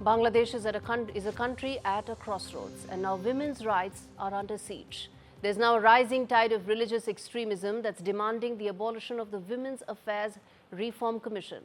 Bangladesh is a country at a crossroads, and now women's rights are under siege. There's now a rising tide of religious extremism that's demanding the abolition of the Women's Affairs Reform Commission,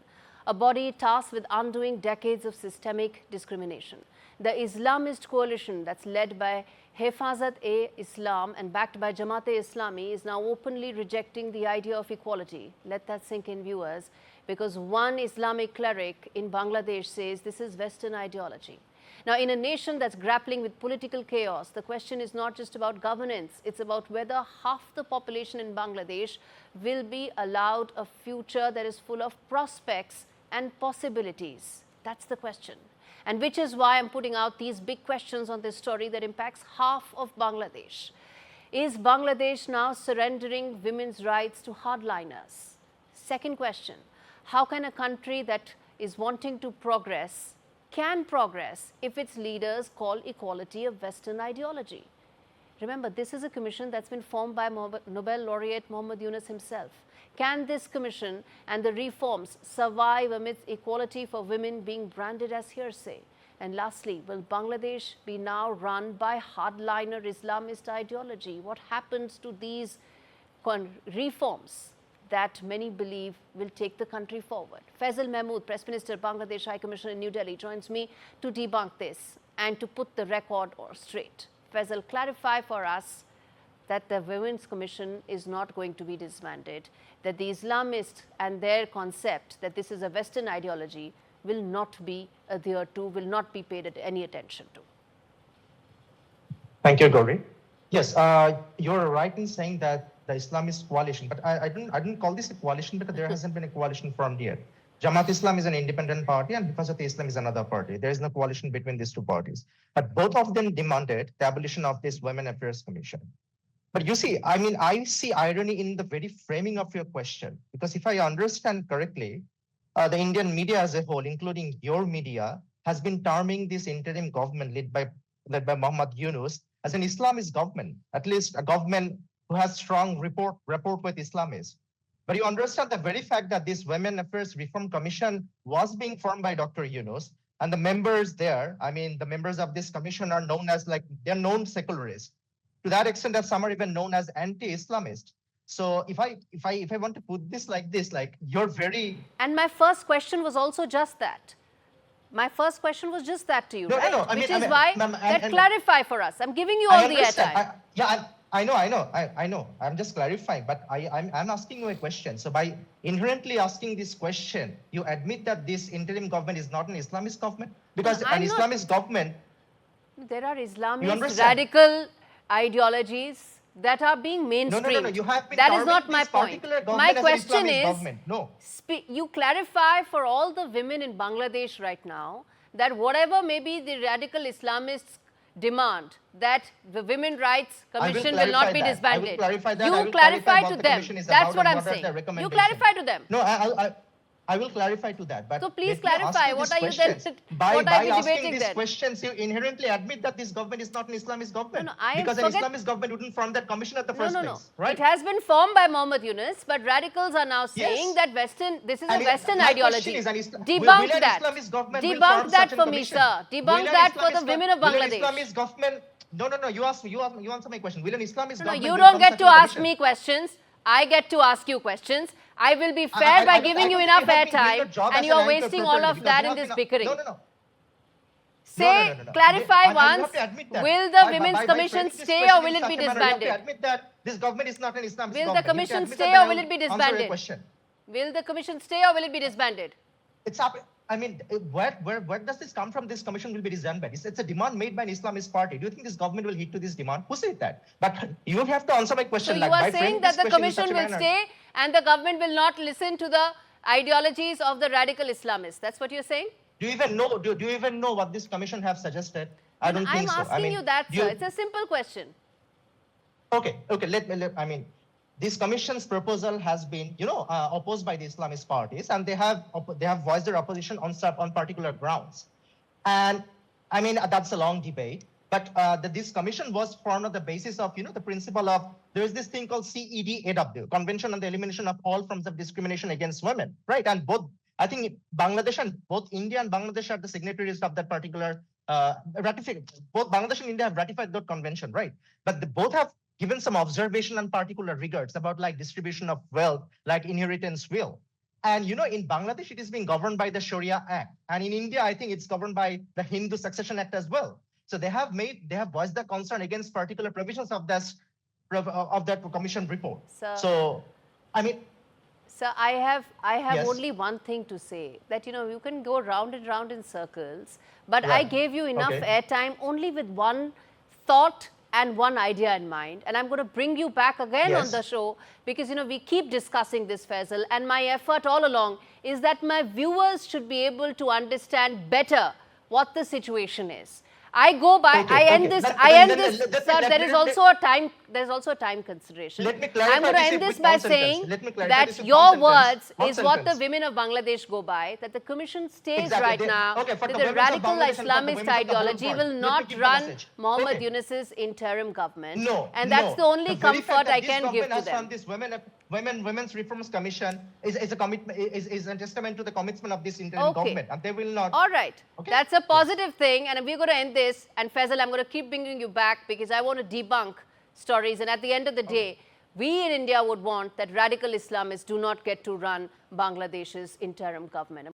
a body tasked with undoing decades of systemic discrimination. The Islamist coalition that's led by Hefazat-e-Islam and backed by Jamaat-E-Islami is now openly rejecting the idea of equality. Let that sink in, viewers, because one Islamic cleric in Bangladesh says this is Western ideology. Now, in a nation that's grappling with political chaos, the question is not just about governance, it's about whether half the population in Bangladesh will be allowed a future that is full of prospects and possibilities. That's the question. And which is why I'm putting out these big questions on this story that impacts half of Bangladesh. Is Bangladesh now surrendering women's rights to hardliners? Second question, how can a country that is wanting to progress can progress if its leaders call equality a Western ideology? Remember, this is a commission that's been formed by Nobel laureate Muhammad Yunus himself. Can this commission and the reforms survive amidst equality for women being branded as hearsay? And lastly, will Bangladesh be now run by hardliner Islamist ideology? What happens to these reforms that many believe will take the country forward? Fasel Mahmud, Press Minister, Bangladesh High Commissioner in New Delhi, joins me to debunk this and to put the record straight. Faisal, clarify for us that the Women's Commission is not going to be disbanded, that the Islamists and their concept that this is a Western ideology will not be adhered to, will not be paid any attention to. Thank you, Gaurie. Yes, you're right in saying that the Islamist coalition, but I didn't call this a coalition because there hasn't been a coalition formed yet. Jamaat-E-Islam is an independent party and Hefazat-e-Islam is another party. There is no coalition between these two parties. But both of them demanded the abolition of this Women Affairs Commission. But you see, I see irony in the very framing of your question, because if I understand correctly, the Indian media as a whole, including your media, has been terming this interim government led by Muhammad Yunus as an Islamist government, at least a government who has strong rapport with Islamists. But you understand the very fact that this Women Affairs Reform Commission was being formed by Dr. Yunus, and the members there, the members of this commission are known as they're known secularists. To that extent that some are even known as anti-Islamist. So if I want to put this like this, you're very... And my first question was also just that. My first question was just that to you, right? No. Which is why, clarify for us. I'm giving you all the airtime. I know. I'm just clarifying, but I'm asking you a question. So by inherently asking this question, you admit that this interim government is not an Islamist government? Because Islamist government... There are Islamist radical ideologies that are being mainstreamed. No. You have been that is not my point. My question is, you clarify for all the women in Bangladesh right now that whatever may be the radical Islamists demand, that the Women's Rights Commission will not be disbanded. You clarify to them. That's what I'm saying. You clarify to them. No, I will clarify to that. But so please clarify. What are you then? By asking these questions, you inherently admit that this government is not an Islamist government. Because an Islamist government wouldn't form that commission at the first place. Right? It has been formed by Muhammad Yunus, but radicals are now saying that this is a Western ideology. Debunk that. Debunk that for me, sir. Debunk that for the women of Bangladesh. Islamist government. No. You answer my question. Will an Islamist government? You don't get to ask me questions. I get to ask you questions. I will be fair by giving you enough airtime, and you are wasting all of that in this bickering. Say, clarify once, will the Women's Commission stay or will it be disbanded? You have to admit that this government is not an Islamist government. Will the Commission stay or will it be disbanded? Will the Commission stay or will it be disbanded? It's up. Where does this come from? This commission will be disbanded. It's a demand made by an Islamist party. Do you think this government will heed to this demand? Who said that? But you have to answer my question. So you are saying that the commission will stay and the government will not listen to the ideologies of the radical Islamists. That's what you're saying? Do you even know? Do you even know what this commission have suggested? I don't think so. I'm asking you that, sir. It's a simple question. Okay. This commission's proposal has been, opposed by the Islamist parties, and they have voiced their opposition on particular grounds. And that's a long debate. But this commission was formed on the basis of, the principle of, there is this thing called CEDAW, Convention on the Elimination of All Forms of Discrimination Against Women, right? And both I think Bangladesh and both India and Bangladesh are the signatories of that particular both Bangladesh and India have ratified that convention, right? But they both have given some observation on particular regards about like distribution of wealth, like inheritance will. And in Bangladesh, it is being governed by the Sharia Act. And in India, I think it's governed by the Hindu Succession Act as well. So they have voiced the concern against particular provisions of that commission report. So, I mean, Sir, I have Yes. only one thing to say, that you can go round and round in circles, but I Right. gave you enough Okay. airtime only with one thought and one idea in mind, and I'm going to bring you back again on Yes. the show because we keep discussing this, Faisal, and my effort all along is that my viewers should be able to understand better what the situation is. I go by, Okay, I end okay. this, Let- I let- end let- this, let- let- sir, let- there let- is let- also a time, there's also a time consideration. Let me clarify I'm going to this end with this one by sentence. saying Let me clarify that this with your one sentence. words One is what the sentence. women of Bangladesh go by, that the Commission states Exactly. right now Okay, for that the the women of radical Bangladesh and for the Islamist women of the whole ideology world. will Let me not give the run message. Mohammed Okay. Yunus's interim government. No, and that's no. the only The very fact comfort that I this can give government to has them. found this Women's Reforms Commission is a commitment, is a testament to the commitment of this interim Okay. government, and they will not. All right. Okay. That's a positive thing, and we're going to end this. And Faisal, I'm going to keep bringing you back because I want to debunk stories. And at the end of the day, we in India would want that radical Islamists do not get to run Bangladesh's interim government.